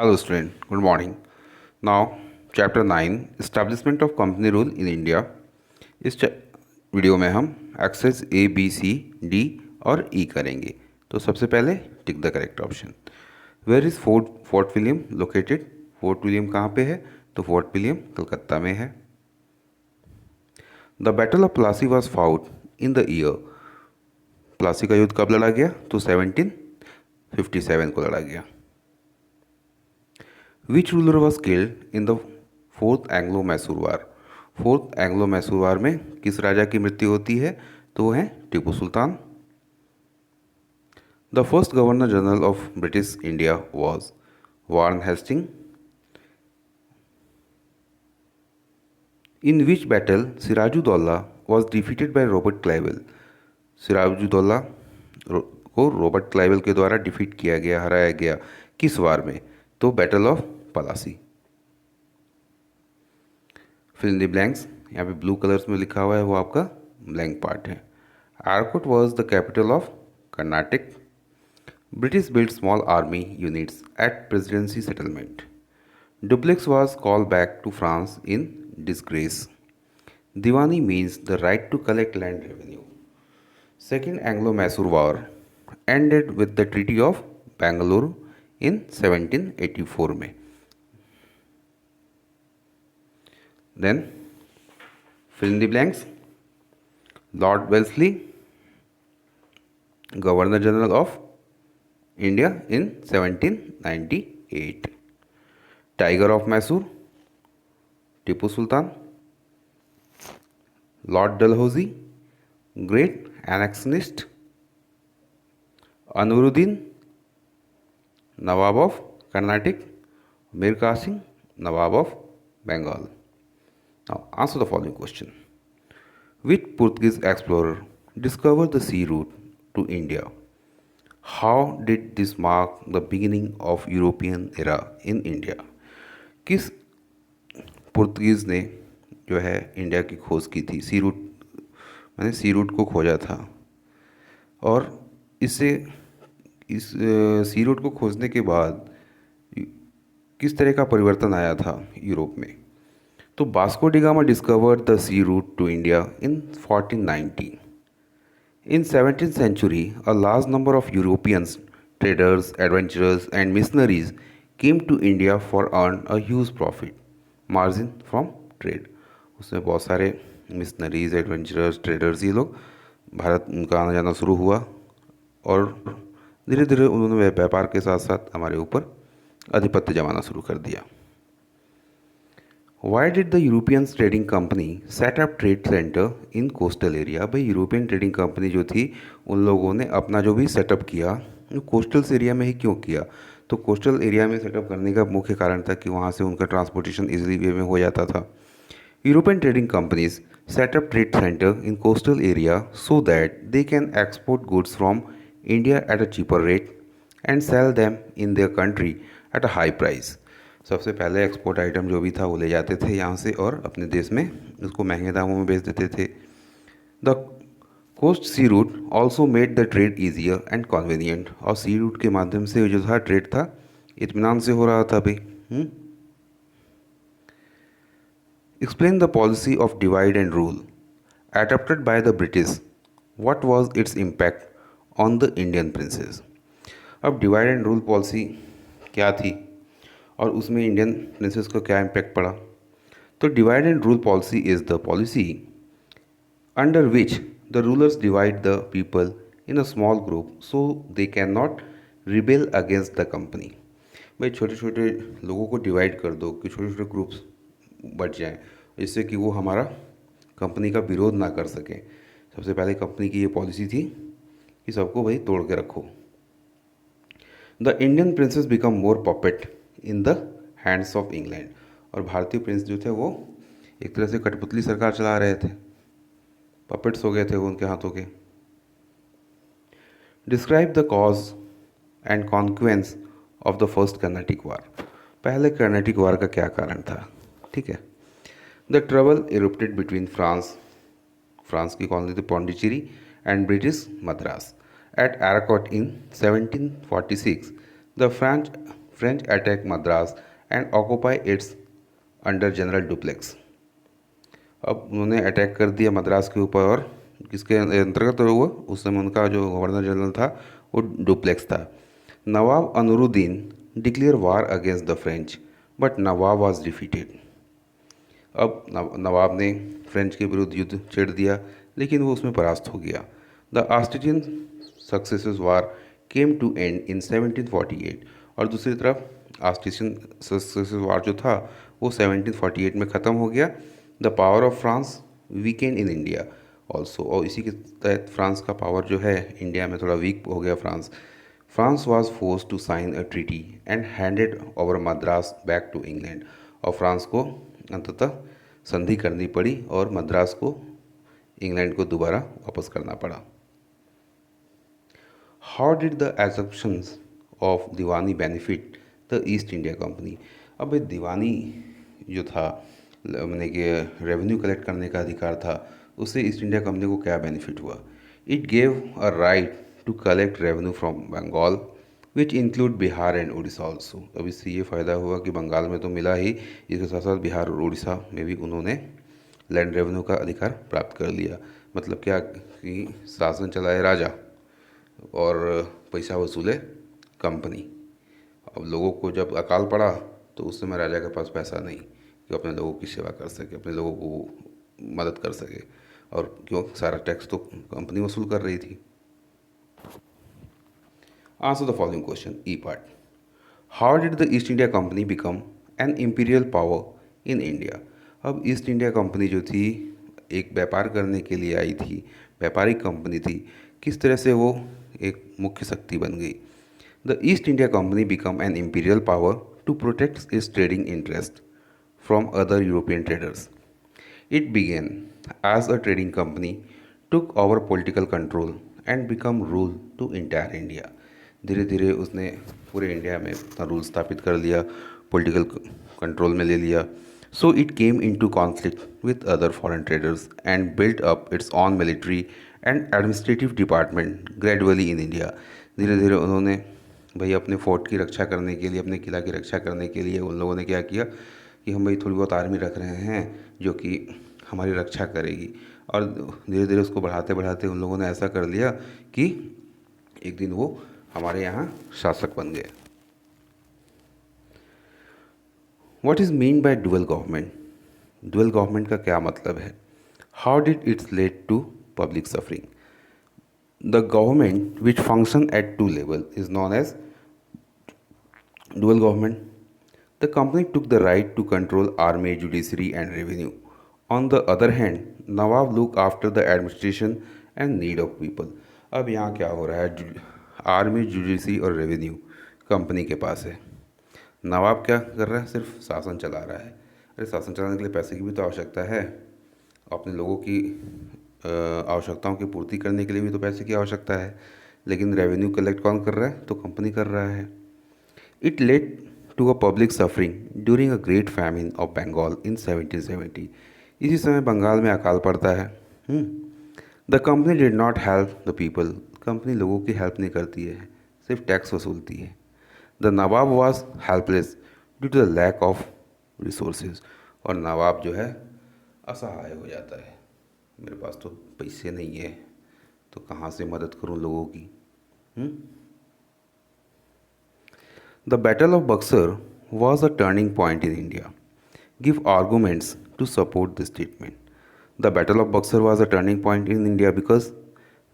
Hello student, good morning. Now chapter 9 Establishment of Company Rule in India. इस video में हम exercise A B C D और E करेंगे. तो सबसे पहले tick the correct option. Where is Fort William located? Fort William कहाँ पे है? तो फोर्ट विलियम कलकत्ता में है. The battle of Plassey was fought in the year. Plassey का युद्ध कब लड़ा गया? तो 1757 को लड़ा गया. Which ruler was killed in the fourth Anglo Mysore war? Fourth Anglo Mysore war में किस राजा की मृत्यु होती है? तो वो है Tipu Sultan. The first governor general of British India was Warren Hasting. In which battle Siraj ud Daulah was defeated by Robert Clive? Siraj ud Daulah को रॉबर्ट क्लाइवेल के द्वारा डिफीट किया गया, हराया गया. किस वार में? तो battle of Plassey. Fill in the blanks. यहाँ पे ब्लू कलर्स में लिखा हुआ है, वो आपका ब्लैंक पार्ट है. Arcot was the capital of Carnatic. British build small army units at presidency settlement. Dupleix was call back to France in disgrace. Diwani means the right to collect land revenue. Second Anglo Mysore war ended with the treaty of Bengaluru in 1784 में. Then fill in the blanks. Lord Wellesley, Governor General of India in 1798. Tiger of Mysore, Tipu Sultan. Lord Dalhousie, Great Annexionist. Anwaruddin, Nawab of Carnatic. Mir Qasim, Nawab of Bengal. Now answer the following question. Which Portuguese explorer discovered the sea route to India? How did this mark the beginning of European era in India? किस Portuguese ने जो है India की खोज की थी? सी root, मैंने सी root को खोजा था. और इससे इस सी रूट को खोजने के बाद किस तरह का परिवर्तन आया था यूरोप में? तो Vasco D gamma discovered the sea route to India in 1490. In 17th century, a large number of Europeans, traders, adventurers, and missionaries came to India for earn a huge profit margin from trade. उसमें बहुत सारे missionaries, adventurers, traders, ये लोग भारत उनका आना जाना शुरू हुआ और धीरे धीरे उन्होंने व्यापार के साथ साथ हमारे ऊपर आधिपत्य जमाना शुरू कर दिया. Why did the European trading company set up trade center in coastal area? भाई यूरोपियन ट्रेडिंग कंपनी जो थी उन लोगों ने अपना जो भी सेटअप किया वो कोस्टल एरिया में ही क्यों किया? तो कोस्टल एरिया में सेटअप करने का मुख्य कारण था कि वहाँ से उनका ट्रांसपोर्टेशन इजीली वे में हो जाता था. European trading companies set up trade center in coastal area so that they can export goods from India at a cheaper rate and sell them in their country at a high price. सबसे पहले export item जो भी था वो ले जाते थे यहाँ से और अपने देश में उसको महंगे दामों में बेच देते थे. The coast sea route also made the trade easier and convenient. और सी रूट के माध्यम से जो था ट्रेड था इत्मीनान से हो रहा था भाई. Explain the policy of divide and rule adopted by the British. What was its impact on the Indian princess? अब डिवाइड एंड रूल पॉलिसी क्या थी और उसमें इंडियन प्रिंसेस को क्या इम्पैक्ट पड़ा? तो divide and rule policy is the policy under which the rulers divide the people in a small group so they can not rebel against the company. भाई छोटे छोटे लोगों को डिवाइड कर दो कि छोटे छोटे ग्रुप्स बच जाएं जिससे कि वो हमारा कंपनी का विरोध ना कर सकें. सबसे पहले कंपनी की ये पॉलिसी थी कि सबको भाई तोड़ के रखो. The Indian princess become more puppet in the hands of England. और भारतीय प्रिंस जो थे वो एक तरह से कठपुतली सरकार चला रहे थे, पपेट्स हो गए थे वो उनके हाथों के. Describe the cause and consequence of the first Carnatic war. पहले कर्नाटिक वार का क्या कारण था? ठीक है. The trouble erupted between France की कॉलोनी थी Pondicherry and British Madras at Arcot in 1746. The French attack Madras and occupy its under General Dupleix. अब उन्होंने अटैक कर दिया मद्रास के ऊपर और किसके अंतर्गत हुआ, उस समय उनका जो गवर्नर जनरल था वो डुप्लेक्स था. Nawab Anwaruddin declare war against the French but nawab was defeated. अब नवाब ने फ्रेंच के विरुद्ध युद्ध छेड़ दिया लेकिन वो उसमें परास्त हो गया. The Australian successive war came to end in 1748. और दूसरी तरफ ऑस्ट्रेलियन सक्सेसिव वार जो था वो 1748 में ख़त्म हो गया. The power of France weekend in India also. और इसी के तहत फ्रांस का पावर जो है इंडिया में थोड़ा वीक हो गया. France was force to sign a treaty and handed over Madras back to England. और फ्रांस को अंततः संधि करनी पड़ी और मद्रास को इंग्लैंड को दोबारा वापस करना पड़ा. How did the assumptions of Deewani benefit the East India company. अब ये दीवानी जो था मैंने कि रेवेन्यू कलेक्ट करने का अधिकार था, उससे ईस्ट इंडिया कंपनी को क्या बेनिफिट हुआ. It gave a right to collect revenue from Bengal which include Bihar and Orissa also. अब इससे ये फ़ायदा हुआ कि बंगाल में तो मिला ही, इसके साथ साथ बिहार और उड़ीसा में भी उन्होंने लैंड रेवेन्यू का अधिकार प्राप्त कर लिया. मतलब क्या कि शासन चलाए राजा और पैसा वसूले कंपनी. अब लोगों को जब अकाल पड़ा तो उस समय राजा के पास पैसा नहीं कि अपने लोगों की सेवा कर सके, अपने लोगों को मदद कर सके. और क्यों, सारा टैक्स तो कंपनी वसूल कर रही थी. Answer the following question. E part. How did the East India Company become an imperial power in India. अब ईस्ट इंडिया कंपनी जो थी एक व्यापार करने के लिए आई थी, व्यापारिक कंपनी थी. किस तरह से वो एक मुख्य शक्ति बन गई. The East India Company become an imperial power to protect its trading interest from other European traders. It began as a trading company, took over political control and become rule to entire India. धीरे धीरे उसने पूरे India में अपना rule स्थापित कर लिया, political control में ले लिया. So it came into conflict with other foreign traders and built up its own military and administrative department gradually in India. धीरे धीरे उन्होंने भाई अपने फोर्ट की रक्षा करने के लिए, अपने किला की रक्षा करने के लिए उन लोगों ने क्या किया कि हम भाई थोड़ी बहुत आर्मी रख रहे हैं जो कि हमारी रक्षा करेगी. और धीरे धीरे उसको बढ़ाते बढ़ाते उन लोगों ने ऐसा कर लिया कि एक दिन वो हमारे यहाँ शासक बन गए. What is mean by dual government. Dual government का क्या मतलब है. How did its led to public suffering. The government which function at two level is known as dual government. The company took the right to control army, judiciary and revenue. On the other hand, Nawab looked after the administration and need of people. अब यहाँ क्या हो रहा है, army, judiciary और revenue company के पास है. नवाब क्या कर रहा है, सिर्फ शासन चला रहा है. अरे शासन चलाने के लिए पैसे की भी तो आवश्यकता है, अपने लोगों की आवश्यकताओं की पूर्ति करने के लिए भी तो पैसे की आवश्यकता है. लेकिन रेवेन्यू कलेक्ट कौन कर रहा है, तो कंपनी कर रहा है. It led to a public suffering during a great famine of Bengal in 1770. इसी समय बंगाल में अकाल पड़ता है. The company did not help the people. Company लोगों की हेल्प नहीं करती है, सिर्फ टैक्स वसूलती है. The Nawab was helpless due to the lack of resources. और नवाब जो है असहाय हो जाता है, मेरे पास तो पैसे नहीं है तो कहाँ से मदद करूँ लोगों की. The Battle of Buxar was a turning point in India. Give arguments to support this statement. The Battle of Buxar was a turning point in India because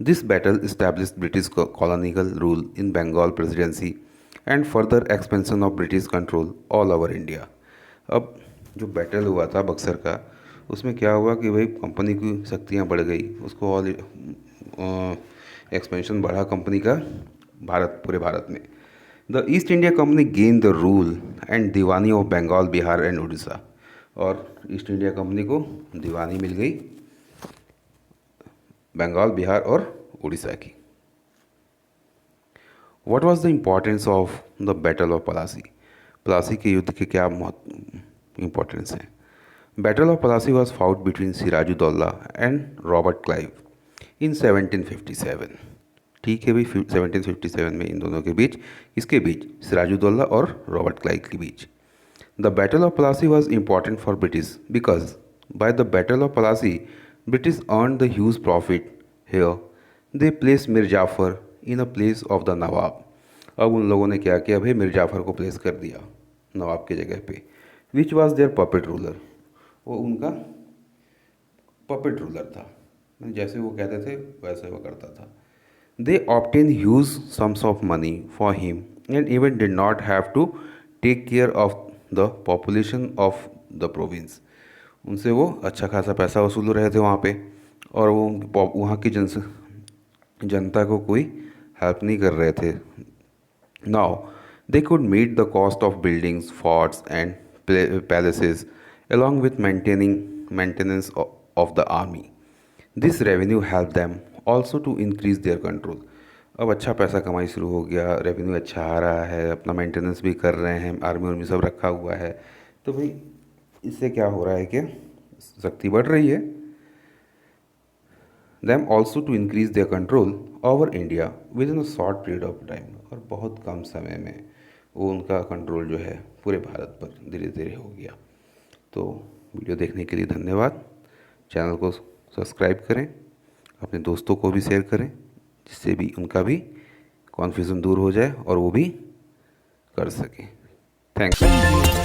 this battle established British colonial rule in Bengal Presidency and further expansion of British control all over India. अब जो battle हुआ था बक्सर का, उसमें क्या हुआ कि भाई कंपनी की शक्तियाँ बढ़ गई, उसको और एक्सपेंशन बढ़ा कंपनी का पूरे भारत में. The East India Company gain the rule and diwani of Bengal, Bihar and Orissa. और ईस्ट इंडिया कंपनी को दीवानी मिल गई बंगाल, बिहार और उड़ीसा की. What was the importance of the battle of Plassey. Plassey के युद्ध के क्या इम्पोर्टेंस है. Battle of Plassey was fought between Sirajuddaulah and Robert Clive in 1757. ठीक है भाई, 1757 में इन दोनों के बीच, इसके बीच सिराजुद्दौला और रॉबर्ट क्लाइव के बीच। The battle of Plassey was important for British because by the battle of Plassey British earn the huge profit here. They place Mir Jafar in a place of the nawab. अब उन लोगों ने क्या किया भाई, मीर जाफ़र को प्लेस कर दिया नवाब की जगह पे। Which was their puppet ruler, वो उनका पपेट रूलर था, जैसे वो कहते थे वैसे वो करता था। They obtain huge sums of money for him and even did not have to take care of the population of the province. उनसे वो अच्छा खासा पैसा वसूल रहे थे वहाँ पे, और वो वहाँ की जनता को कोई हेल्प नहीं कर रहे थे। Now they could meet the cost of buildings, forts and palaces along with maintaining maintenance of the army. This revenue helped them also to increase their control. अब अच्छा पैसा कमाई शुरू हो गया, रेवेन्यू अच्छा आ रहा है, अपना मेंटेनेंस भी कर रहे हैं, आर्मी उर्मी सब रखा हुआ है, तो भाई इससे क्या हो रहा है कि शक्ति बढ़ रही है। Them also to increase their control over India within a short period of time, और बहुत कम समय में वो उनका कंट्रोल जो है पूरे भारत पर धीरे धीरे हो गया। तो वीडियो देखने के लिए धन्यवाद। चैनल को सब्सक्राइब करें, अपने दोस्तों को भी शेयर करें, जिससे भी उनका भी कॉन्फ्यूज़न दूर हो जाए और वो भी कर सकें। थैंक्स।